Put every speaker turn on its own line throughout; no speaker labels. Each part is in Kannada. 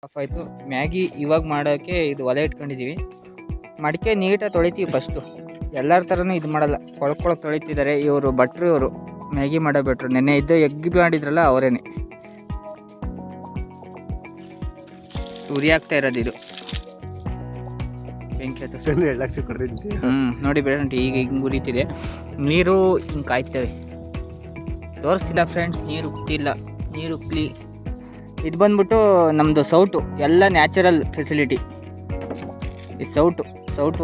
ಆಫ್ ಆಯಿತು. ಮ್ಯಾಗಿ ಇವಾಗ ಮಾಡೋಕ್ಕೆ ಇದು ಒಲೆ ಇಟ್ಕೊಂಡಿದ್ದೀವಿ. ಮಡಿಕೆ ನೀಟಾಗಿ ತೊಳಿತೀವಿ ಫಸ್ಟು. ಎಲ್ಲರ ಥರನೂ ಇದು ಮಾಡಲ್ಲ, ಕೊಳಕ್ಕೆ ತೊಳಿತಿದ್ದಾರೆ ಇವರು ಭಟ್ರು. ಇವರು ಮ್ಯಾಗಿ ಮಾಡೋ ಭಟ್ರು. ನೆನ್ನೆ ಇದ್ದು ಎಗ್ ಮಾಡಿದ್ರಲ್ಲ ಅವರೇನೆ. ಉರಿ ಆಗ್ತಾ ಇರೋದು ಇದು ಬೆಂಕಿ ಹತ್ತು. ನೋಡಿ ಬೇಡ ಈಗ ಹಿಂಗೆ ಉರಿತಿದೆ. ನೀರು ಹಿಂಗೆ ಕಾಯ್ತೇವೆ. ತೋರಿಸ್ತಿಲ್ಲ ಫ್ರೆಂಡ್ಸ್, ನೀರು ಉಕ್ತಿಲ್ಲ. ನೀರು ಉಕ್ಲಿ. ಇದು ಬಂದ್ಬಿಟ್ಟು ನಮ್ಮದು ಸೌಟು, ಎಲ್ಲ ನ್ಯಾಚುರಲ್ ಫೆಸಿಲಿಟಿ. ಈ ಸೌಟು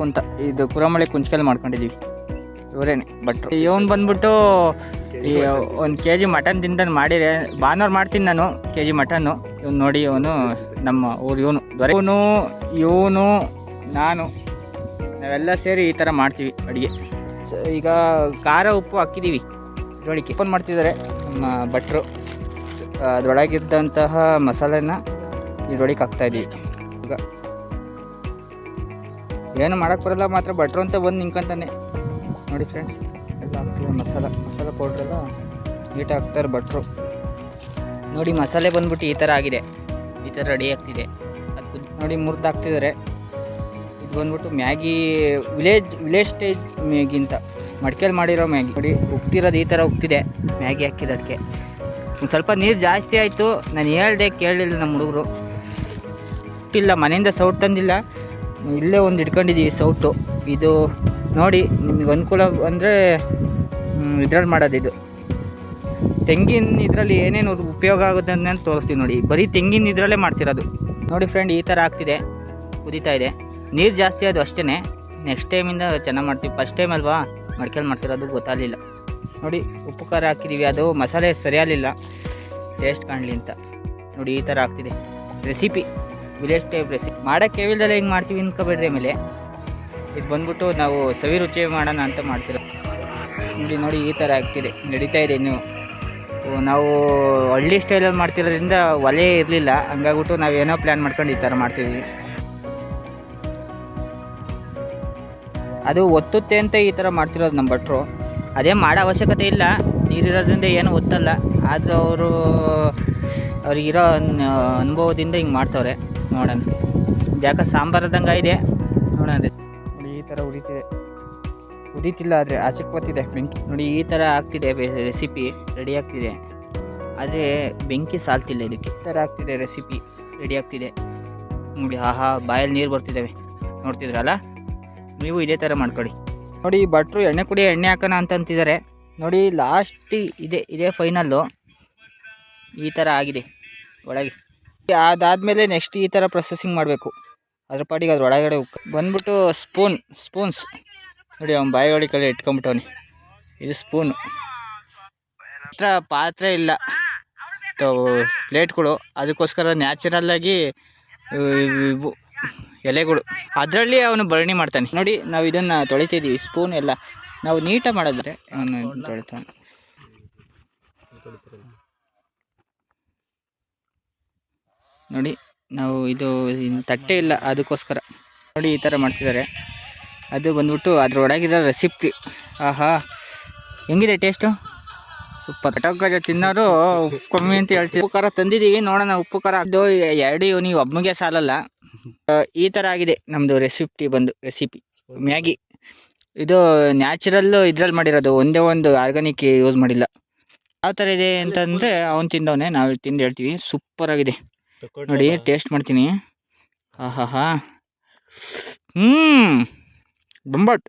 ಅಂತ ಇದು ಕುರಮಳೆ ಕುಂಚ್ಕಲ್ ಮಾಡ್ಕೊಂಡಿದ್ದೀವಿ. ಇವರೇನೆ ಭಟ್ರು. ಇವನು ಬಂದ್ಬಿಟ್ಟು ಈ 1 kg ಮಟನ್ ತಿಂತಾನೆ ಮಾಡಿರೆ. ಭಾನುವಾರ ಮಾಡ್ತೀನಿ ನಾನು kg ಮಟನ್ನು. ಇವನು ನೋಡಿ, ಇವನು ನಮ್ಮ ಊರು ಇವನು ನಾನು ನಾವೆಲ್ಲ ಸೇರಿ ಈ ಥರ ಮಾಡ್ತೀವಿ ಅಡುಗೆ. ಈಗ ಖಾರ ಉಪ್ಪು ಹಾಕಿದ್ದೀವಿ. ಇದ್ರೊಳಗೆ ಓಪನ್ ಮಾಡ್ತಿದ್ದಾರೆ ನಮ್ಮ ಭಟ್ರು. ಅದರೊಳಗಿದ್ದಂತಹ ಮಸಾಲೆನ ಇದ್ರೊಳಗೆ ಹಾಕ್ತಾಯಿದ್ದೀವಿ. ಈಗ ಏನು ಮಾಡೋಕ್ಕೆ ಬರಲ್ಲ, ಮಾತ್ರ ಭಟ್ರು ಅಂತ ಬಂದು ನಿಂತ್ಕೊಂತಾನೆ. ನೋಡಿ ಫ್ರೆಂಡ್ಸ್, ಎಲ್ಲ ಹಾಕ್ತಿದೆ ಮಸಾಲ ಪೌಡ್ರೆಲ್ಲ ನೀಟಾಗಿ ಹಾಕ್ತಾರೆ ಭಟ್ರು. ನೋಡಿ ಮಸಾಲೆ ಬಂದ್ಬಿಟ್ಟು ಈ ಥರ ಆಗಿದೆ, ಈ ಥರ ರೆಡಿ ಆಗ್ತಿದೆ. ಅದು ನೋಡಿ ಮುರಿದು ಹಾಕ್ತಿದ್ದಾರೆ. ಇದು ಬಂದ್ಬಿಟ್ಟು ಮ್ಯಾಗಿ ವಿಲೇಜ್ ಸ್ಟೇಜ್ ಮ್ಯಾಗಿ ಅಂತ ಮಡಿಕೆಯಲ್ಲಿ ಮಾಡಿರೋ ಮ್ಯಾಗಿ. ನೋಡಿ ಉಗ್ತಿರೋದು ಈ ಥರ ಉಗ್ತಿದೆ ಮ್ಯಾಗಿ ಹಾಕಿದ್ದಕ್ಕೆ. ಒಂದು ಸ್ವಲ್ಪ ನೀರು ಜಾಸ್ತಿ ಆಯಿತು. ನಾನು ಹೇಳ್ದೆ, ಕೇಳಲಿಲ್ಲ ನಮ್ಮ ಹುಡುಗರು. ಇಲ್ಲ, ಮನೆಯಿಂದ ಸೌಟ್ ತಂದಿಲ್ಲ, ಇಲ್ಲೇ ಒಂದು ಇಟ್ಕೊಂಡಿದ್ದೀವಿ ಸೌಟು. ಇದು ನೋಡಿ, ನಿಮಗೆ ಅನುಕೂಲ ಅಂದರೆ ಇದ್ರಲ್ಲಿ ಮಾಡೋದು. ಇದು ತೆಂಗಿನ ಇದರಲ್ಲಿ ಏನೇನು ಉಪಯೋಗ ಆಗುತ್ತೆ ಅಂತ ತೋರಿಸ್ತೀವಿ ನೋಡಿ. ಬರೀ ತೆಂಗಿನ ಇದರಲ್ಲೇ ಮಾಡ್ತಿರೋದು. ನೋಡಿ ಫ್ರೆಂಡ್, ಈ ಥರ ಆಗ್ತಿದೆ, ಕುದೀತಾ ಇದೆ. ನೀರು ಜಾಸ್ತಿ ಅದು ಅಷ್ಟೇ. ನೆಕ್ಸ್ಟ್ ಟೈಮಿಂದ ಚೆನ್ನಾಗಿ ಮಾಡ್ತೀವಿ. ಫಸ್ಟ್ ಟೈಮ್ ಅಲ್ವಾ ಮಡಿಕೆಯಲ್ಲಿ ಮಾಡ್ತಿರೋದು, ಗೊತ್ತಾಗಲಿಲ್ಲ. ನೋಡಿ ಉಪ್ಪು ಖಾರ ಹಾಕಿದ್ದೀವಿ, ಅದು ಮಸಾಲೆ ಸರಿಯಾಗಲಿಲ್ಲ, ಟೇಸ್ಟ್ ಕಾಣಲಿ ಅಂತ. ನೋಡಿ ಈ ಥರ ಆಗ್ತಿದೆ ರೆಸಿಪಿ, ವಿಲೇಜ್ ಟೈಪ್ ರೆಸಿಪಿ. ಮಾಡೋಕ್ಕೆ ಕೇವಿಲ್ದಲ್ಲ ಹಿಂಗೆ ಮಾಡ್ತೀವಿ ಅನ್ಕೋಬೇಡ್ರಿ. ಆಮೇಲೆ ಇದು ಬಂದ್ಬಿಟ್ಟು ನಾವು ಸವಿ ರುಚಿ ಮಾಡೋಣ ಅಂತ ಮಾಡ್ತಿರೋ. ನೋಡಿ ಈ ಥರ ಆಗ್ತಿದೆ, ನಡೀತಾ ಇದೆ. ಇನ್ನು ನಾವು ಹಳ್ಳಿ ಸ್ಟೈಲಲ್ಲಿ ಮಾಡ್ತಿರೋದ್ರಿಂದ ಒಲೆ ಇರಲಿಲ್ಲ, ಹಂಗಾಗ್ಬಿಟ್ಟು ನಾವೇನೋ ಪ್ಲ್ಯಾನ್ ಮಾಡ್ಕೊಂಡು ಈ ಥರ ಮಾಡ್ತಿದ್ವಿ. ಅದು ಒತ್ತುತ್ತೆ ಅಂತ ಈ ಥರ ಮಾಡ್ತಿರೋದು ನಮ್ಮ ಭಟ್ರು. ಅದೇ ಮಾಡೋ ಅವಶ್ಯಕತೆ ಇಲ್ಲ, ನೀರಿರೋದ್ರಿಂದ ಏನೂ ಒತ್ತಲ್ಲ. ಆದರೂ ಅವ್ರಿಗಿರೋ ಅನುಭವದಿಂದ ಹಿಂಗೆ ಮಾಡ್ತವ್ರೆ. ನೋಡೋಣ, ಯಾಕೆ ಸಾಂಬಾರದಂಗೆ ಇದೆ ನೋಡೋಣ. ನೋಡಿ ಈ ಥರ ಉದೀತಿಲ್ಲ, ಆದರೆ ಆಚೆಗೆ ಬರ್ತಿದೆ ಬೆಂಕಿ. ನೋಡಿ ಈ ಥರ ಆಗ್ತಿದೆ ರೆಸಿಪಿ, ರೆಡಿ ಆಗ್ತಿದೆ. ಆದರೆ ಬೆಂಕಿ ಸಾಲ್ತಿಲ್ಲ ಇದಕ್ಕೆ. ಈ ಥರ ಆಗ್ತಿದೆ ರೆಸಿಪಿ, ರೆಡಿ ಆಗ್ತಿದೆ. ನೋಡಿ ಬಾಯಲ್ಲಿ ನೀರು ಬರ್ತಿದ್ದಾವೆ, ನೋಡ್ತಿದ್ರಲ್ಲ ನೀವು. ಇದೇ ಥರ ಮಾಡ್ಕೊಳ್ಳಿ. ನೋಡಿ ಭಟ್ರು ಎಣ್ಣೆ ಹಾಕೋಣ ಅಂತಿದ್ದಾರೆ. ನೋಡಿ ಲಾಸ್ಟ್ ಇದೇ ಫೈನಲ್ಲು. ಈ ಥರ ಆಗಿದೆ ಒಳಗೆ. ಅದಾದಮೇಲೆ ನೆಕ್ಸ್ಟ್ ಈ ಥರ ಪ್ರೊಸೆಸಿಂಗ್ ಮಾಡಬೇಕು. ಅದ್ರ ಪಾಟಿಗೆ ಅದ್ರ ಒಳಗಡೆ ಬಂದ್ಬಿಟ್ಟು ಸ್ಪೂನ್ಸ್ ನೋಡಿ, ಅವ್ನು ಬಾಯಿ ಒಳಗೆ ಇಟ್ಕೊಂಬಿಟ್ಟವನಿ. ಇದು ಸ್ಪೂನು. ಪಾತ್ರೆ ಇಲ್ಲ, ಪ್ಲೇಟ್ಗಳು. ಅದಕ್ಕೋಸ್ಕರ ನ್ಯಾಚುರಲ್ಲಾಗಿ ಎಲೆಗಳು, ಅದರಲ್ಲಿ ಅವನು ಭರಣಿ ಮಾಡ್ತಾನೆ. ನೋಡಿ ನಾವು ಇದನ್ನು ತೊಳಿತಿದ್ದೀವಿ. ಸ್ಪೂನ್ ಎಲ್ಲ ನಾವು ನೀಟಾಗಿ ಮಾಡಿದ್ರೆ ಅವನು ತೊಳಿತಾನೆ. ನೋಡಿ ನಾವು ಇದು ತಟ್ಟೆ ಇಲ್ಲ, ಅದಕ್ಕೋಸ್ಕರ ನೋಡಿ ಈ ಥರ ಮಾಡ್ತಿದ್ದಾರೆ. ಅದು ಬಂದ್ಬಿಟ್ಟು ಅದ್ರೊಳಗಿರೋ ರೆಸಿಪಿ. ಹೆಂಗಿದೆ ಟೇಸ್ಟು? ಸೂಪರ್. ಕಟೋಕ ತಿನ್ನೋರು ಉಪ್ಪು ಕಮ್ಮಿ ಅಂತ ಹೇಳ್ತೀವಿ. ಉಪ್ಪು ಖಾರ ತಂದಿದ್ದೀವಿ, ನೋಡೋಣ. ಉಪ್ಪು ಖಾರ ಅದು ಎರಡು ನೀವು ಒಬ್ಬನಿಗೆ ಸಾಲಲ್ಲ. ಈ ಥರ ಆಗಿದೆ ನಮ್ಮದು ರೆಸಿಪಿ ಮ್ಯಾಗಿ. ಇದು ನ್ಯಾಚುರಲ್ಲು ಇದ್ರಲ್ಲಿ ಮಾಡಿರೋದು, ಒಂದೇ ಒಂದು ಆರ್ಗಾನಿಕ್ ಯೂಸ್ ಮಾಡಿಲ್ಲ. ಯಾವ ಥರ ಇದೆ ಅಂತಂದರೆ ಅವ್ನು ತಿಂದವನೇ, ನಾವು ತಿಂದು ಹೇಳ್ತೀವಿ. ಸೂಪರಾಗಿದೆ ನೋಡಿ, ಟೇಸ್ಟ್ ಮಾಡ್ತೀನಿ. ಬಂಬಟ್.